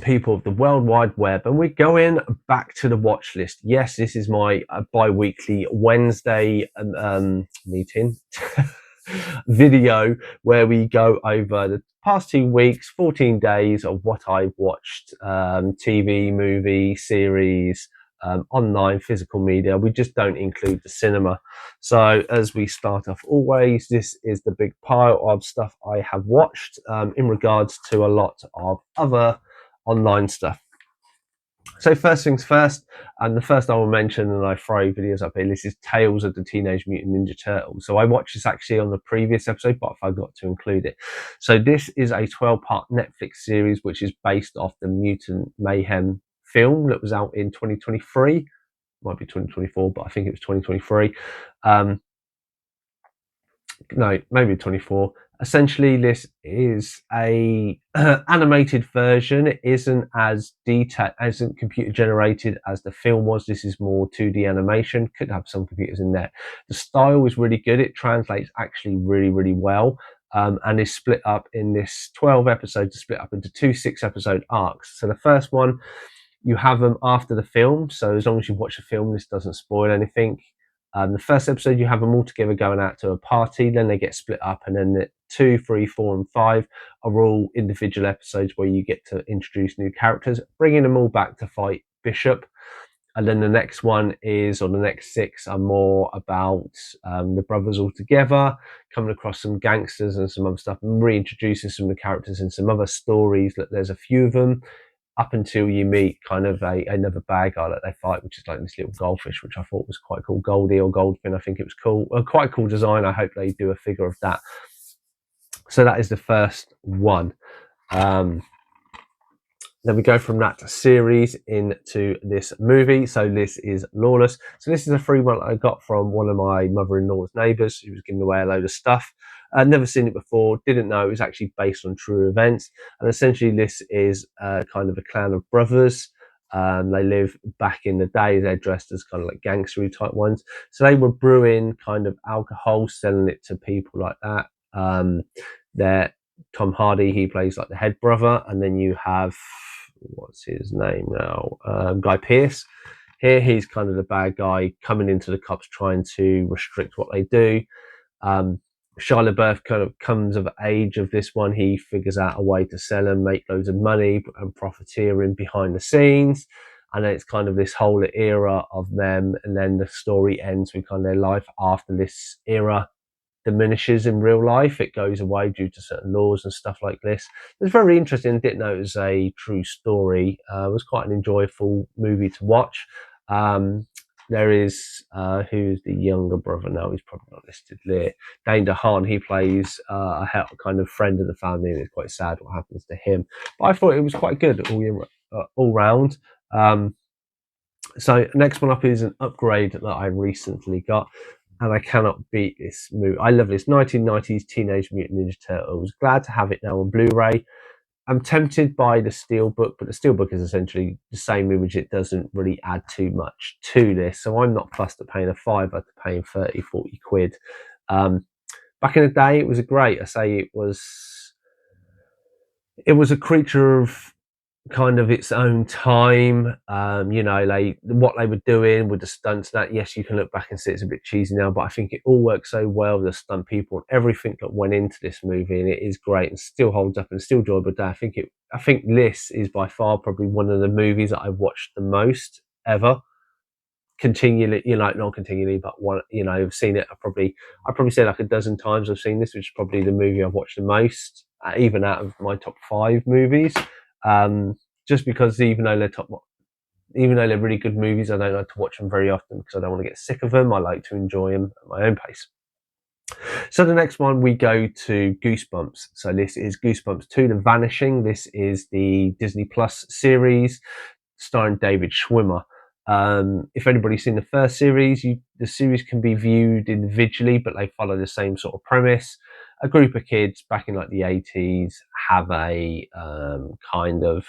people of the World Wide Web, and we're going back to the watch list. Yes, this is my bi-weekly Wednesday meeting video where we go over the past 2 weeks, 14 days of what I've watched, TV, movie, series, online, physical media. We just don't include the cinema. So as we start off always, this is the big pile of stuff I have watched in regards to a lot of other online stuff. So first things first, and the first I will mention, and I throw videos up here, this is Tales of the Teenage Mutant Ninja Turtles. So I watched this actually on the previous episode, but I forgot to include it. So this is a 12-part Netflix series, which is based off the Mutant Mayhem film that was out in 2023. Might be 2024, but I think it was 2023. No, maybe 24. Essentially, this is a animated version. It isn't as detailed, isn't computer generated as the film was. This is more 2D animation. Could have some computers in there. The style is really good. It translates actually really, really well. And is split up in this 12 episodes, split up into 2 6-episode arcs. So the first one, you have them after the film. So as long as you watch the film, this doesn't spoil anything. The first episode, you have them all together going out to a party, then they get split up, and then the 2, 3, 4, and 5 are all individual episodes where you get to introduce new characters, bringing them all back to fight Bishop. And then the next one is, or the next 6 are more about the brothers all together, coming across some gangsters and some other stuff, and reintroducing some of the characters and some other stories. That there's a few of them, up until you meet kind of another bad guy that they fight, which is like this little goldfish, which I thought was quite cool. Goldie or Goldfin, I think it was cool. Quite a cool design. I hope they do a figure of that. So that is the first one. Then we go from that series into this movie. So this is Lawless. So this is a free one I got from one of my mother-in-law's neighbours who was giving away a load of stuff. I'd never seen it before, didn't know it was actually based on true events. And essentially this is kind of a clan of brothers. They live back in the day. They're dressed as kind of like gangstery type ones. So they were brewing kind of alcohol, selling it to people like that. They're Tom Hardy, he plays like the head brother. And then you have, what's his name now? Guy Pearce. Here he's kind of the bad guy coming into the cops trying to restrict what they do. Shia LaBeouf kind of comes of age of this one. He figures out a way to sell and make loads of money and profiteering behind the scenes. And then it's kind of this whole era of them. And then the story ends with kind of their life after this era diminishes in real life. It goes away due to certain laws and stuff like this. It was very interesting. I didn't know it was a true story. It was quite an enjoyable movie to watch. There is, who's the younger brother now? He's probably not listed there. Dane DeHaan, he plays a kind of friend of the family, and it's quite sad what happens to him. But I thought it was quite good all round. So next one up is an upgrade that I recently got, and I cannot beat this movie. I love this 1990s Teenage Mutant Ninja Turtles. Glad to have it now on Blu-ray. I'm tempted by the Steelbook, but the Steelbook is essentially the same image. It doesn't really add too much to this. So I'm not fussed at paying a £5 to paying 30, 40 quid. Back in the day, it was great. I say it was a creature of kind of its own time. What they were doing with the stunts, that yes, you can look back and see it's a bit cheesy now, but I think it all works so well, the stunt people and everything that went into this movie, and it is great and still holds up and still enjoyable today. I think this is by far probably one of the movies that I've watched the most ever. Continually, not continually, but one, I've seen it. I probably say like a dozen times I've seen this, which is probably the movie I've watched the most, even out of my top 5 movies. Just because even though they're really good movies, I don't like to watch them very often because I don't want to get sick of them. I like to enjoy them at my own pace. So the next one, we go to Goosebumps. So this is Goosebumps 2, The Vanishing. This is the Disney Plus series starring David Schwimmer. If anybody's seen the first series, the series can be viewed individually, but they follow the same sort of premise. A group of kids back in like the 80s have a kind of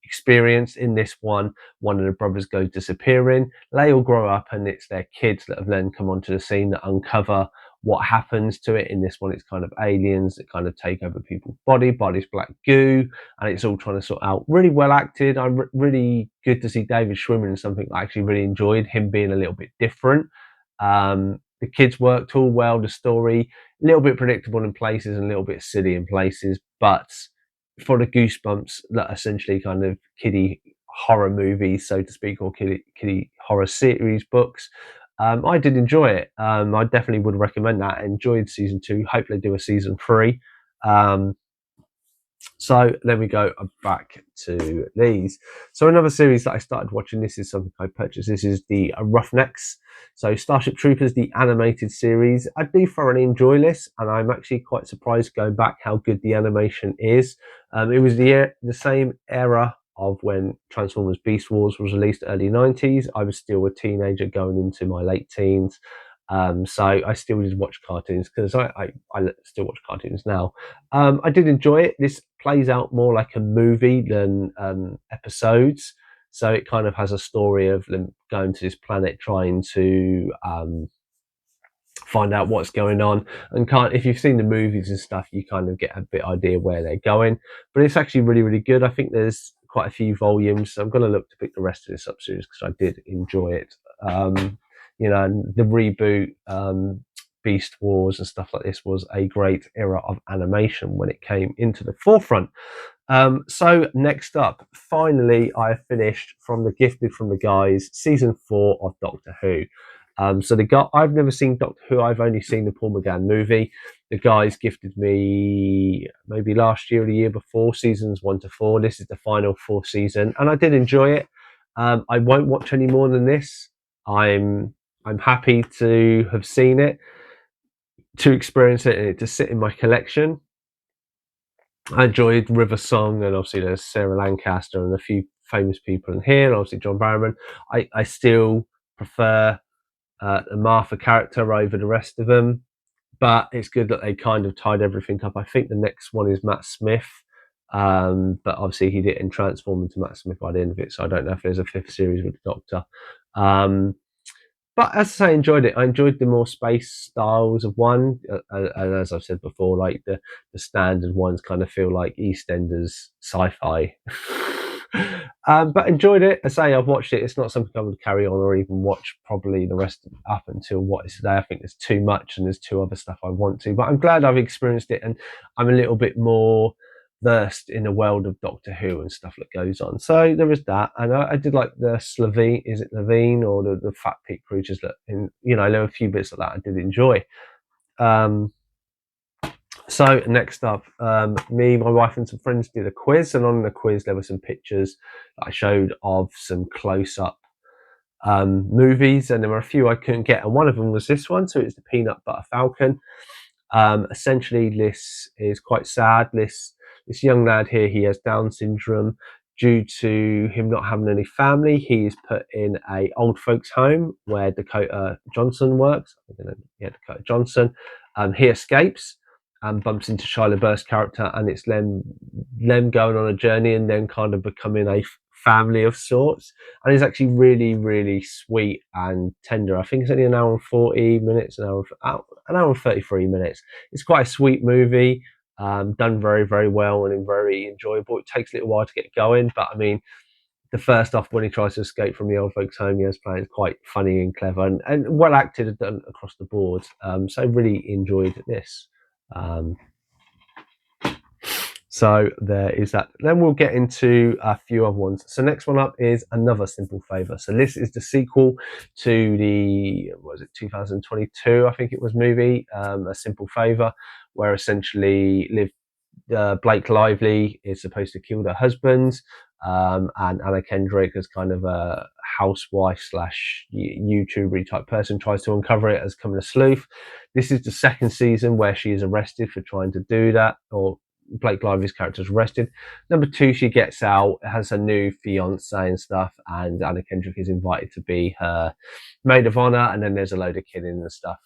experience. In this one of the brothers goes disappearing. They all grow up, and it's their kids that have then come onto the scene that uncover what happens to it. In this one, it's kind of aliens that kind of take over people's bodies black goo, and it's all trying to sort out. Really well acted. I'm really good to see David Schwimmer in something I actually really enjoyed, him being a little bit different. The kids worked all well. The story, a little bit predictable in places and a little bit silly in places, but for the goosebumps, that essentially kind of kiddie horror movies, so to speak, or kiddie horror series books, I did enjoy it. I definitely would recommend that. I enjoyed season 2. Hopefully, do a season 3. Um, so then we go back to these. So another series that I started watching, this is something I purchased. This is the Roughnecks. So Starship Troopers, the animated series. I do thoroughly enjoy this, and I'm actually quite surprised going back how good the animation is. It was the same era of when Transformers Beast Wars was released, early 90s. I was still a teenager going into my late teens. So I still did watch cartoons, because I still watch cartoons now. I did enjoy it. This plays out more like a movie than episodes. So it kind of has a story of them going to this planet trying to find out what's going on. And if you've seen the movies and stuff, you kind of get a bit idea where they're going. But it's actually really, really good. I think there's quite a few volumes. So I'm going to look to pick the rest of this up soon, because I did enjoy it. The reboot, Beast Wars and stuff like this was a great era of animation when it came into the forefront. So next up, finally, I finished From the Gifted from the Guys, season 4 of Doctor Who. I've never seen Doctor Who. I've only seen the Paul McGann movie. The guys gifted me maybe last year or the year before, seasons 1 to 4. This is the final 4th season, and I did enjoy it. I won't watch any more than this. I'm happy to have seen it, to experience it, and to sit in my collection. I enjoyed River Song, and obviously there's Sarah Lancaster and a few famous people in here, and obviously John Barrowman. I still prefer the Martha character over the rest of them, but it's good that they kind of tied everything up. I think the next one is Matt Smith, but obviously he didn't transform into Matt Smith by the end of it, so I don't know if there's a 5th series with the Doctor. But as I say, I enjoyed it. I enjoyed the more space styles of one, and as I've said before, like the standard ones kind of feel like EastEnders sci-fi. But enjoyed it. I say I've watched it. It's not something I would carry on or even watch probably the rest up until what is today. I think there's too much, and there's too other stuff I want to. But I'm glad I've experienced it, and I'm a little bit more versed in the world of Doctor Who and stuff that goes on. So there is that, and I did like the Slovene, is it Levine, or the fat pig creatures that, there were a few bits of that I did enjoy. So next up, me, my wife, and some friends did a quiz, and on the quiz there were some pictures that I showed of some close-up movies, and there were a few I couldn't get, and one of them was this one. So it's the Peanut Butter Falcon. Essentially, this is quite sad. This young lad here, he has Down syndrome. Due to him not having any family, he is put in a old folks home where Dakota Johnson works. Dakota Johnson. He escapes and bumps into Shia LaBeouf's character, and it's them going on a journey and then kind of becoming a family of sorts. And it's actually really, really sweet and tender. I think it's only an hour and 40 minutes, an hour and 33 minutes. It's quite a sweet movie. Done very, very well and very enjoyable. It takes a little while to get going, but I mean, the first off, when he tries to escape from the old folks' home, he has playing quite funny and clever and well acted and done across the board. So really enjoyed this. So there is that. Then we'll get into a few other ones. So next one up is Another Simple Favor. So this is the sequel to the 2022, I think it was, movie, A Simple Favor, where essentially Blake Lively is supposed to kill her husband, and Anna Kendrick, as kind of a housewife slash YouTuber type person, tries to uncover it as coming a sleuth. This is the 2nd season where she is arrested for trying to do that, or Blake Lively's character is arrested. Number 2, she gets out, has a new fiance and stuff, and Anna Kendrick is invited to be her maid of honor, and then there's a load of kidding and stuff.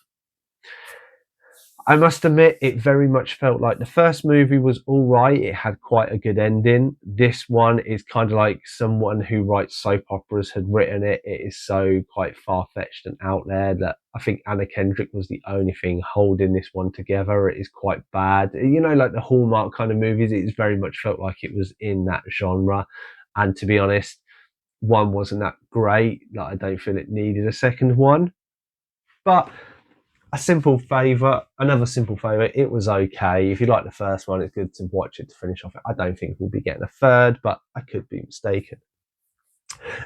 I must admit, it very much felt like the first movie was all right. It had quite a good ending. This one is kind of like someone who writes soap operas had written it. It is so quite far fetched and out there that I think Anna Kendrick was the only thing holding this one together. It is quite bad. You know, like the Hallmark kind of movies, it's very much felt like it was in that genre. And to be honest, one wasn't that great. Like, I don't feel it needed a second one. But another simple favour, it was okay. If you like the first one, it's good to watch it to finish off it. I don't think we'll be getting a third, but I could be mistaken.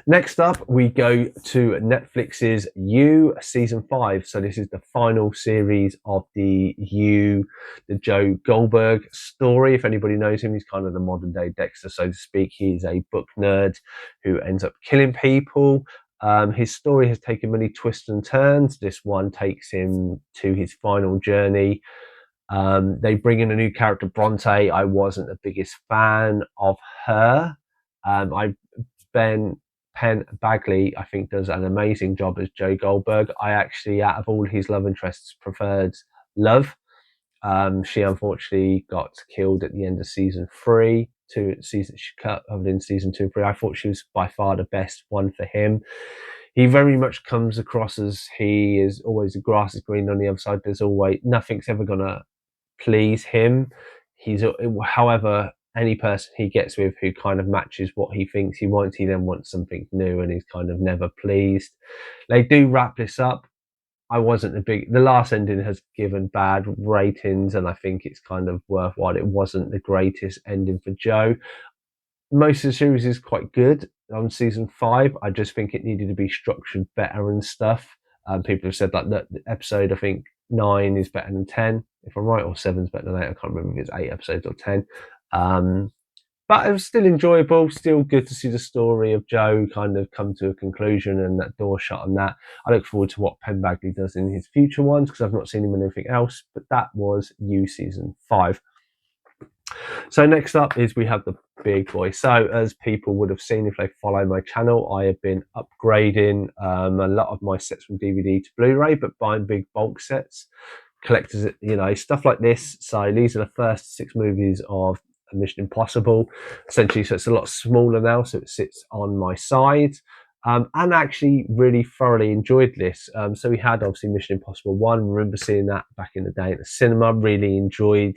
Next up, we go to Netflix's You season 5. So this is the final series of the Joe Goldberg story. If anybody knows him, he's kind of the modern day Dexter, so to speak. He's a book nerd who ends up killing people. His story has taken many twists and turns. This one takes him to his final journey. They bring in a new character, Bronte. I wasn't the biggest fan of her. Penn Bagley, I think, does an amazing job as Joe Goldberg. I actually, out of all his love interests, preferred Love. She unfortunately got killed at the end of season 3. She cut over in season 2 and 3. I thought she was by far the best one for him. He very much comes across as he is always the grass is green on the other side. There's always nothing's ever gonna please him. However, any person he gets with who kind of matches what he thinks he wants, he then wants something new and he's kind of never pleased. They do wrap this up. The last ending has given bad ratings and I think it's kind of worthwhile. It wasn't the greatest ending for Joe. Most of the series is quite good on season 5. I just think it needed to be structured better and stuff. People have said like that the episode, I think 9 is better than 10, if I'm right, or 7's better than 8. I can't remember if it's 8 episodes or 10. But it was still enjoyable, still good to see the story of Joe kind of come to a conclusion and that door shut on that. I look forward to what Penn Bagley does in his future ones because I've not seen him in anything else, but that was You season 5. So next up is we have the big boy. So as people would have seen if they follow my channel, I have been upgrading a lot of my sets from DVD to Blu-ray, but buying big bulk sets, collectors, stuff like this. So these are the first 6 movies of Mission Impossible, essentially. So it's a lot smaller now, so it sits on my side. And actually really thoroughly enjoyed this. So we had obviously Mission Impossible 1. Remember seeing that back in the day at the cinema. Really enjoyed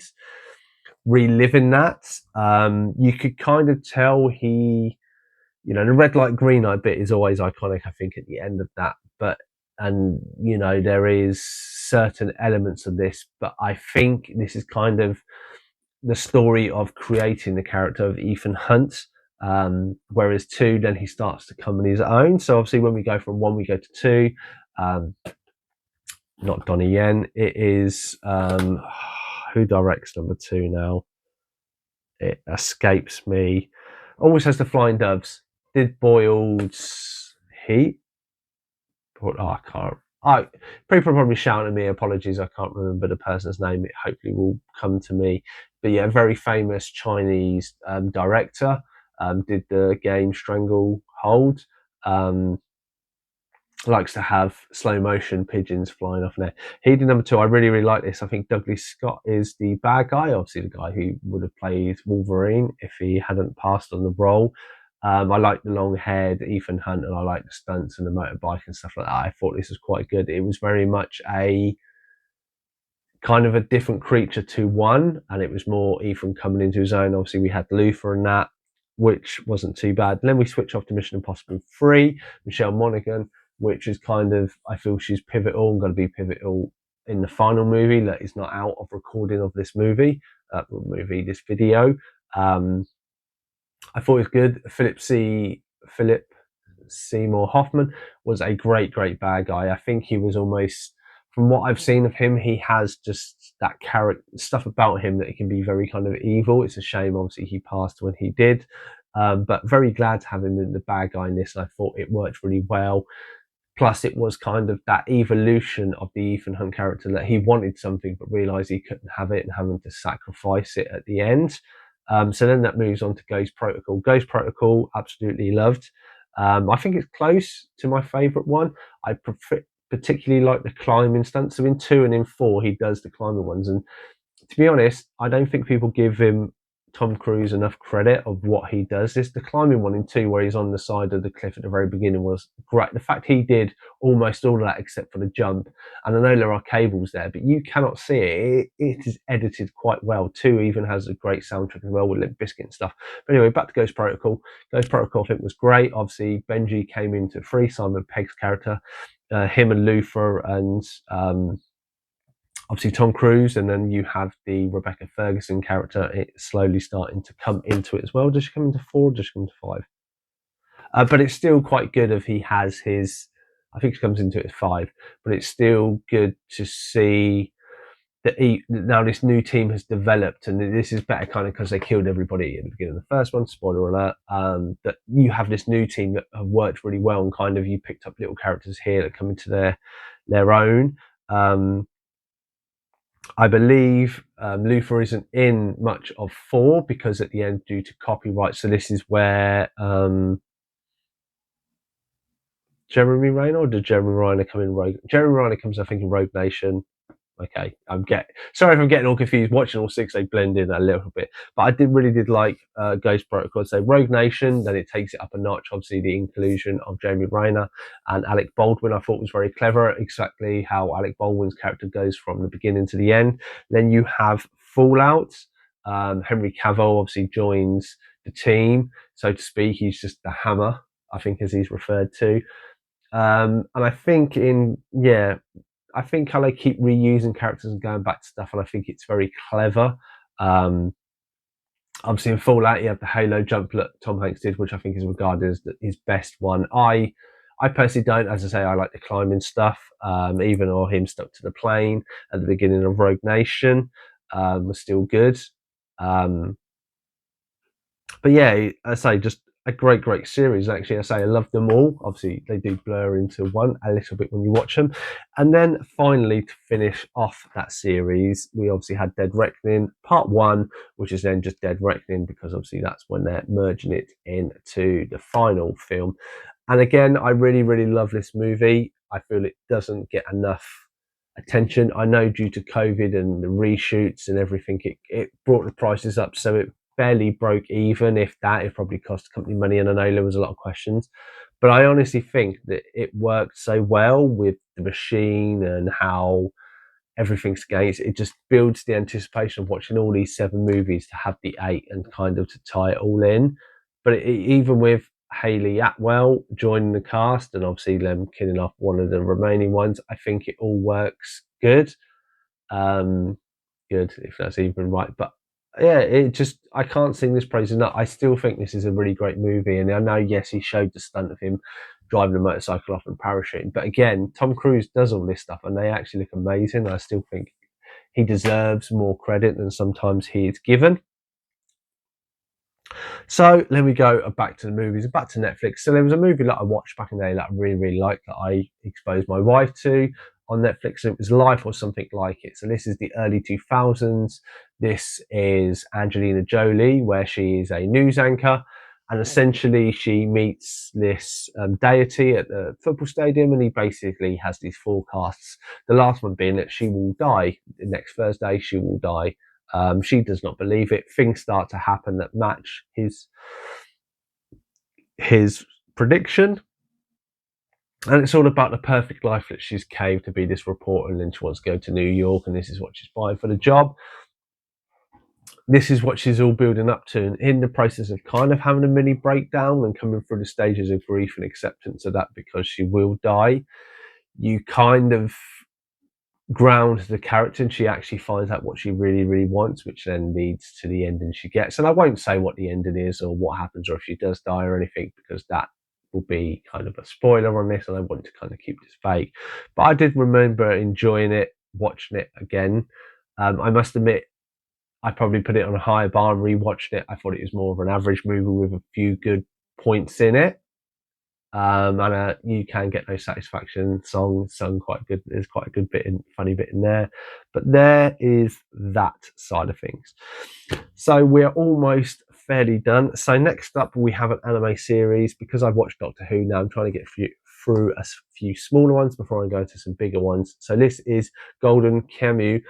reliving that. You could kind of tell the red light, green light bit is always iconic, I think, at the end of that. There is certain elements of this, but I think this is kind of the story of creating the character of Ethan Hunt. Whereas 2, then he starts to come on his own. So obviously when we go from 1, we go to 2. Not Donnie Yen. It is, who directs number 2 now? It escapes me. Always has the Flying Doves. Did Boyd's Heat? I can't. People are probably shouting at me. Apologies, I can't remember the person's name. It hopefully will come to me. But yeah, very famous Chinese director. Did the game Stranglehold. Likes to have slow motion pigeons flying off in there. He did number 2. I really, really like this. I think Douglas Scott is the bad guy, obviously the guy who would have played Wolverine if he hadn't passed on the role. I like the long-haired Ethan Hunt, and I like the stunts and the motorbike and stuff like that. I thought this was quite good. It was very much a kind of a different creature to 1, and it was more Ethan coming into his own. Obviously, we had Luther and that, which wasn't too bad. And then we switch off to Mission Impossible 3, Michelle Monaghan, which is kind of, I feel she's pivotal and going to be pivotal in the final movie that is not out of recording of this this video. I thought it was good. Philip Seymour Hoffman was a great bad guy. I think he was almost, from what I've seen of him, he has just that character stuff about him that he can be very kind of evil. It's a shame, obviously, he passed when he did. But very glad to have him in the bad guy in this. And I thought it worked really well. Plus, it was kind of that evolution of the Ethan Hunt character that he wanted something but realised he couldn't have it and having to sacrifice it at the end. So then that moves on to Ghost Protocol. Ghost Protocol, absolutely loved. I think it's close to my favourite one. I particularly like the climbing stunts. So in 2 and in 4, he does the climbing ones, and to be honest, I don't think people give him Tom Cruise enough credit of what he does. This the climbing one in 2 where he's on the side of the cliff at the very beginning was great. The fact he did almost all of that except for the jump, and I know there are cables there, but you cannot see it. It is edited quite well. 2 even has a great soundtrack as well with Limp Bizkit and stuff. But anyway, back to Ghost Protocol. Ghost Protocol I think was great. Obviously Benji came into free, Simon Pegg's character, him and Luther and obviously Tom Cruise, and then you have the Rebecca Ferguson character. It's slowly starting to come into it as well. Does she come into 4? Or does she come into 5? But it's still quite good if he has his. I think she comes into it as 5, but it's still good to see that now this new team has developed, and this is better kind of because they killed everybody at the beginning of the first one. Spoiler alert! That you have this new team that have worked really well, and kind of you picked up little characters here that come into their own. I believe Luther isn't in much of 4 because at the end, due to copyright. So this is where Jeremy Renner, or did Jeremy Renner come in Rogue? Jeremy Renner comes, I think, in Rogue Nation. Okay, sorry if I'm getting all confused. Watching all 6, they blend in a little bit. But I really did like Ghost Protocol. So Rogue Nation, then it takes it up a notch. Obviously, the inclusion of Jamie Rayner and Alec Baldwin, I thought was very clever. Exactly how Alec Baldwin's character goes from the beginning to the end. Then you have Fallout. Henry Cavill obviously joins the team, so to speak. He's just the Hammer, I think, as he's referred to. And I think I think how they keep reusing characters and going back to stuff, and I think it's very clever. Obviously, in Fallout, you have the Halo jump that Tom Hanks did, which I think is regarded as his best one. I personally don't. As I say, I like the climbing stuff, even or him stuck to the plane at the beginning of Rogue Nation was still good. But yeah, I say just a great series. Actually, I say I love them all. Obviously, they do blur into one a little bit when you watch them. And then finally, to finish off that series, we obviously had Dead Reckoning Part 1, which is then just Dead Reckoning because obviously that's when they're merging it into the final film. And again, I really love this movie. I feel it doesn't get enough attention. I know due to COVID and the reshoots and everything, it brought the prices up, so it barely broke even, if that. It probably cost the company money, and I know there was a lot of questions, but I honestly think that it worked so well with the machine and how everything's against it. Just builds the anticipation of watching all these 7 movies to have the 8 and kind of to tie it all in. But even with Hayley Atwell joining the cast and obviously them killing off one of the remaining ones, I think it all works good. Good, if that's even right. But yeah, I can't sing this praise enough. I still think this is a really great movie, and I know, yes, he showed the stunt of him driving a motorcycle off and parachuting, but again, Tom Cruise does all this stuff, and they actually look amazing. I still think he deserves more credit than sometimes he is given. So let me go back to the movies, back to Netflix. So there was a movie that I watched back in the day that I really liked, that I exposed my wife to on Netflix, and it was Life or Something Like It. So this is the early 2000s. This is Angelina Jolie, where she is a news anchor, and essentially she meets this deity at the football stadium, and he basically has these forecasts. The last one being that she will die. Next Thursday, she will die. She does not believe it. Things start to happen that match his prediction. And it's all about the perfect life that she's caved to be this reporter, and then she wants to go to New York, and this is what she's buying for the job. This is what she's all building up to, and in the process of kind of having a mini breakdown and coming through the stages of grief and acceptance of that because she will die, you kind of ground the character, and she actually finds out what she really wants, which then leads to the ending she gets. And I won't say what the ending is or what happens or if she does die or anything, because that will be kind of a spoiler on this, and I want to kind of keep this vague. But I did remember enjoying it, watching it again. I must admit, I probably put it on a higher bar and rewatched it. I thought it was more of an average movie with a few good points in it. And you can get no satisfaction. Song sung quite good. There's quite a good funny bit in there. But there is that side of things. So we're almost fairly done. So next up, we have an anime series. Because I've watched Doctor Who now, I'm trying to get through a few smaller ones before I go to some bigger ones. So this is Golden Kamuy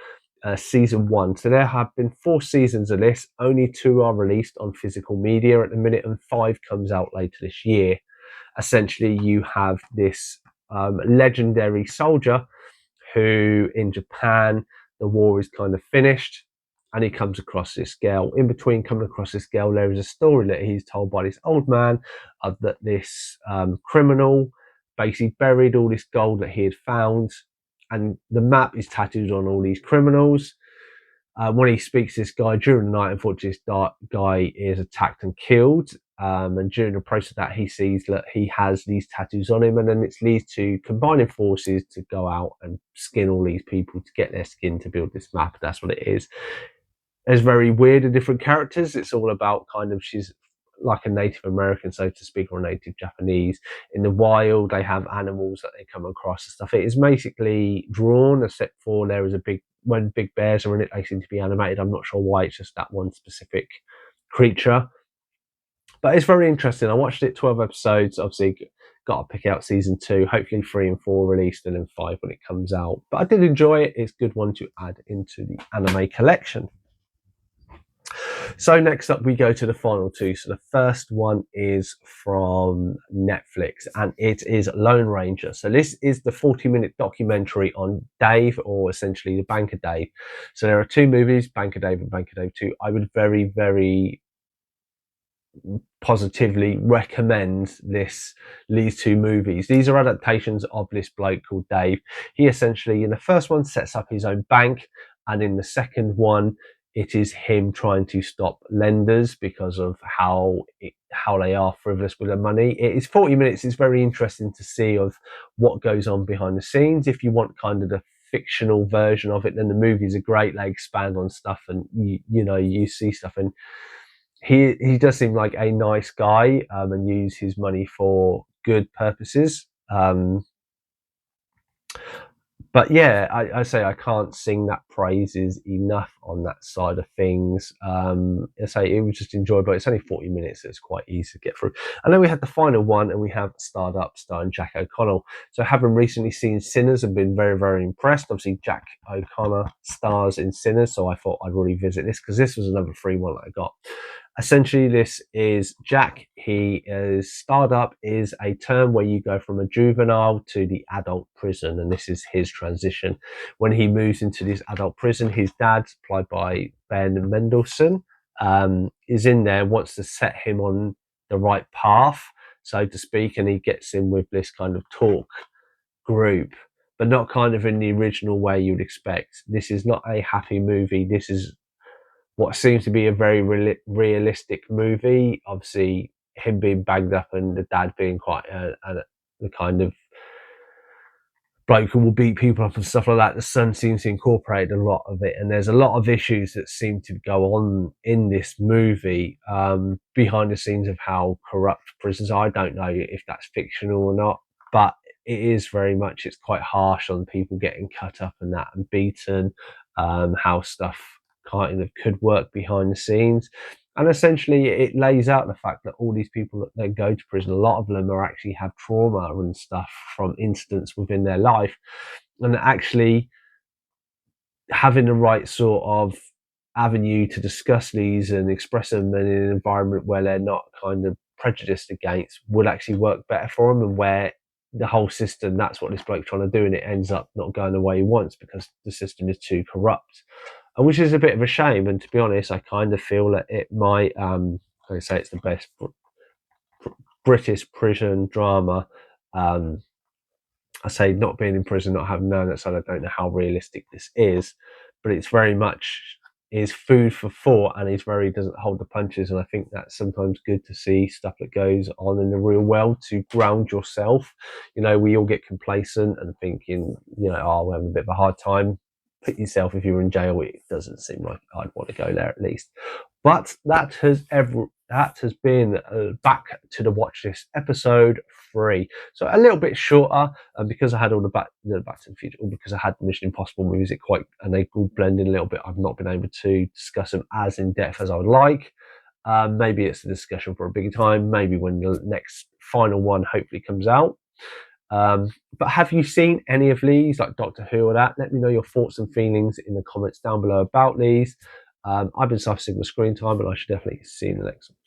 season 1. So there have been 4 seasons of this. Only 2 are released on physical media at the minute, and 5 comes out later this year. Essentially, you have this legendary soldier who, in Japan, the war is kind of finished, and he comes across this girl. In between coming across this girl, there is a story that he's told by this old man that this criminal basically buried all this gold that he had found, and the map is tattooed on all these criminals. When he speaks to this guy during the night, unfortunately, this guy is attacked and killed. And during the process of that, he sees that he has these tattoos on him, and then it leads to combining forces to go out and skin all these people to get their skin to build this map. That's what it is. There's very weird and different characters. It's all about kind of, she's like a Native American, so to speak, or a Native Japanese. In the wild, they have animals that they come across and stuff. It is basically drawn, except for there is when big bears are in it, they seem to be animated. I'm not sure why, it's just that one specific creature. But it's very interesting. I watched it 12 episodes. Obviously, got to pick out season 2. Hopefully 3 and 4 released, and then 5 when it comes out. But I did enjoy it. It's a good one to add into the anime collection. So next up, we go to the final 2. So the first one is from Netflix, and it is Lone Ranger. So this is the 40-minute documentary on Dave, or essentially the Banker Dave. So there are 2 movies, Banker Dave and Banker Dave 2. I would very, very positively recommend these 2 movies. These are adaptations of this bloke called Dave. He essentially, in the first one, sets up his own bank, and in the second one, it is him trying to stop lenders because of how they are frivolous with their money. It is 40 minutes. It's very interesting to see of what goes on behind the scenes. If you want kind of the fictional version of it, then the movies are great. They expand on stuff, and you see stuff, and he does seem like a nice guy, and use his money for good purposes. But yeah, I say I can't sing that praises enough on that side of things. I say it was just enjoyable. It's only 40 minutes, so it's quite easy to get through. And then we had the final one, and we have Starred Up, starring Jack O'Connell. So having recently seen Sinners, I've been very, very impressed. Obviously, Jack O'Connor stars in Sinners, so I thought I'd revisit this because this was another free one that I got. Essentially, this is Jack. He is starred up is a term where you go from a juvenile to the adult prison, and this is his transition. When he moves into this adult prison, his dad, played by Ben Mendelsohn, is in there, wants to set him on the right path, so to speak, and he gets in with this kind of talk group, but not kind of in the original way you'd expect. This is not a happy movie. This is what seems to be a very realistic movie. Obviously, him being bagged up and the dad being quite the kind of bloke who will beat people up and stuff like that. The son seems to incorporate a lot of it, and there's a lot of issues that seem to go on in this movie behind the scenes of how corrupt prisons are. I don't know if that's fictional or not, but it is very much, it's quite harsh on people getting cut up and that and beaten, how stuff kind of could work behind the scenes. And essentially it lays out the fact that all these people that then go to prison, a lot of them are actually have trauma and stuff from incidents within their life, and actually having the right sort of avenue to discuss these and express them in an environment where they're not kind of prejudiced against would actually work better for them, and where the whole system, that's what this bloke's trying to do, and it ends up not going the way he wants because the system is too corrupt, which is a bit of a shame. And to be honest, I kind of feel that it might, I say it's the best British prison drama. I say not being in prison, not having known that, so I don't know how realistic this is, but it's very much is food for thought, and he's very doesn't hold the punches. And I think that's sometimes good to see stuff that goes on in the real world to ground yourself. We all get complacent and thinking, oh, we're having a bit of a hard time. Put yourself, if you're in jail, it doesn't seem like I'd want to go there at least. But that has been Back to the Watchlist episode 3. So a little bit shorter, because I had all the Back to the Future, or because I had the Mission Impossible movies, and they all blend in a little bit. I've not been able to discuss them as in depth as I would like. Maybe it's a discussion for a bigger time. Maybe when the next final one hopefully comes out. But have you seen any of these, like Doctor Who or that? Let me know your thoughts and feelings in the comments down below about these. I've been Suffer Sigma Screen Time, and I should definitely see you in the next one.